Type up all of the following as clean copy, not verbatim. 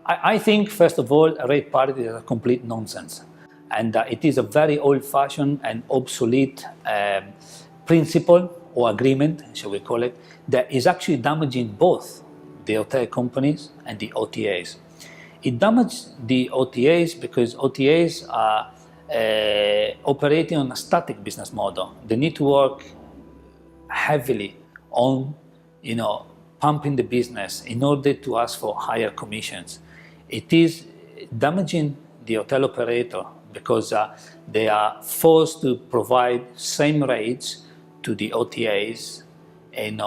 I think, first of all, rate parity is a complete nonsense. And it is a very old-fashioned and obsolete principle or agreement, shall we call it, that is actually damaging both the hotel companies and the OTAs. It damages the OTAs because OTAs are operating on a static business model. They need to work heavily on, pumping the business in order to ask for higher commissions. It is damaging the hotel operator because they are forced to provide same rates to the OTAs, in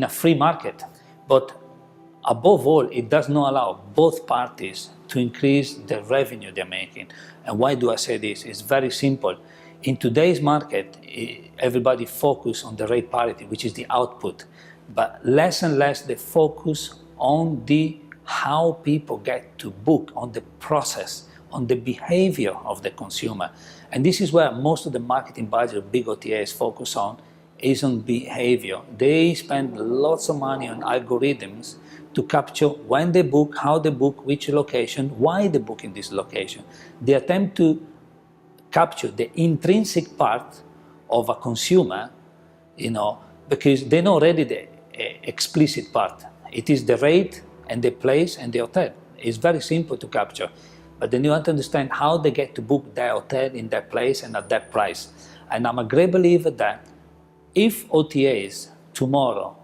a free market. But above all, it does not allow both parties to increase the revenue they're making. And why do I say this? It's very simple. In today's market, everybody focuses on the rate parity, which is the output, but less and less they focus on how people get to book, on the process, on the behavior of the consumer. And this is where most of the marketing budget of big OTAs focus on, is on behavior. They spend lots of money on algorithms to capture when they book, how they book, which location, why they book in this location. They attempt to capture the intrinsic part of a consumer, because they know already the explicit part. It is the rate and the place and the hotel. It's very simple to capture. But then you have to understand how they get to book their hotel in that place and at that price. And I'm a great believer that if OTAs tomorrow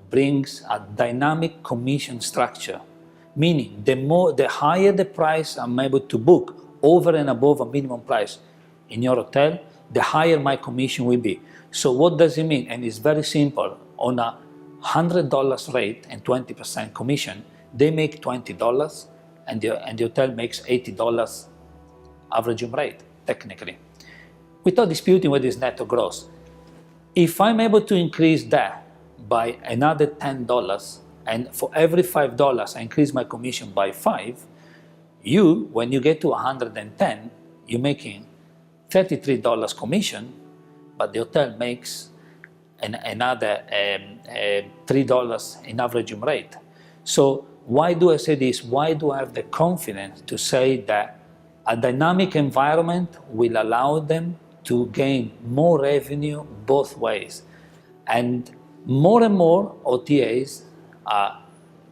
brings a dynamic commission structure, meaning the higher the price I'm able to book over and above a minimum price in your hotel, the higher my commission will be. So what does it mean? And it's very simple. On a $100 rate and 20% commission, they make $20 and the hotel makes $80 average room rate, technically, without disputing whether it's net or gross. If I'm able to increase that by another $10, and for every $5 I increase my commission by 5, when you get to 110, you're making $33 commission, but the hotel makes another $3 in average room rate. So why do I say this? Why do I have the confidence to say that a dynamic environment will allow them to gain more revenue both ways? And more OTAs are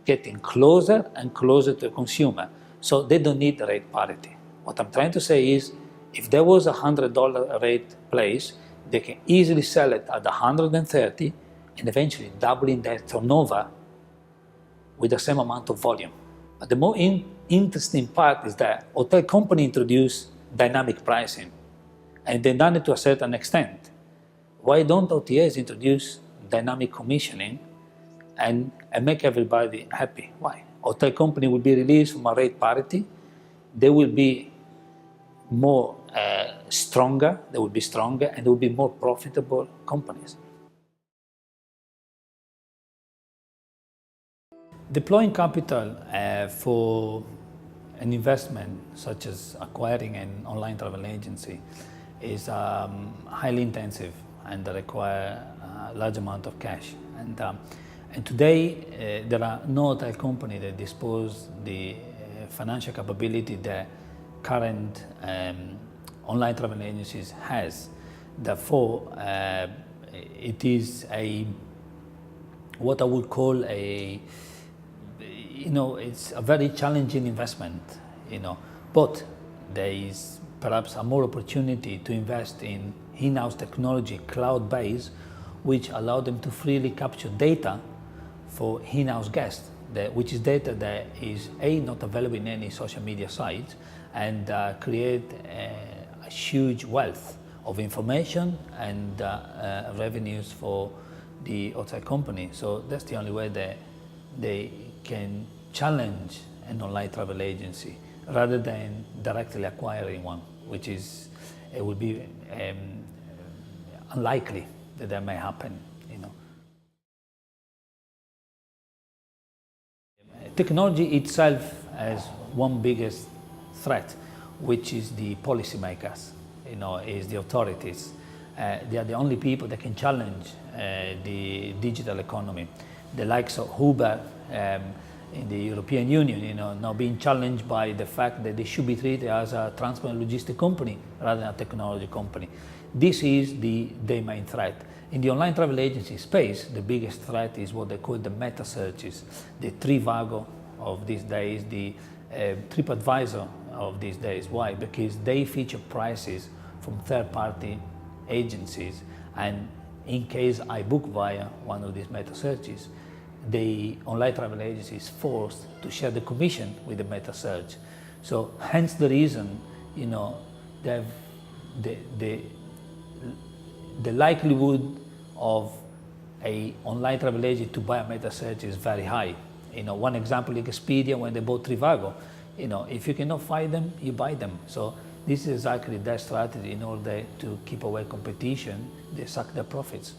getting closer and closer to the consumer, so they don't need rate parity. What I'm trying to say is, if there was a $100 rate place, they can easily sell it at 130 and eventually doubling their turnover with the same amount of volume. But the more interesting part is that hotel company introduced dynamic pricing, and they've done it to a certain extent. Why don't OTAs introduce dynamic commissioning and make everybody happy? Why? Hotel company will be released from a rate parity. They will be more stronger, and they will be more profitable companies. Deploying capital for an investment such as acquiring an online travel agency is highly intensive and require a large amount of cash. And today there are no hotel company that dispose the financial capability that current online travel agencies has. Therefore, it is what I would call it's a very challenging investment, but there is perhaps a more opportunity to invest in in-house technology, cloud-based, which allow them to freely capture data for in-house guests, which is data that is not available in any social media site, and create a huge wealth of information and revenues for the hotel company. So that's the only way that they can challenge an online travel agency rather than directly acquiring one, which it would be unlikely that may happen. Technology itself has one biggest threat, which is the policymakers, is the authorities. They are the only people that can challenge the digital economy. The likes of Uber, in the European Union, now being challenged by the fact that they should be treated as a transport and logistic company rather than a technology company. This is their main threat. In the online travel agency space, the biggest threat is what they call the meta searches, the Trivago of these days, the TripAdvisor of these days. Why? Because they feature prices from third-party agencies, and in case I book via one of these meta searches, the online travel agency is forced to share the commission with the meta search. So hence the reason, the likelihood of a online travel agent to buy a meta search is very high. One example, like Expedia, when they bought Trivago, if you cannot find them, you buy them. So this is exactly their strategy in order to keep away competition. They suck their profits.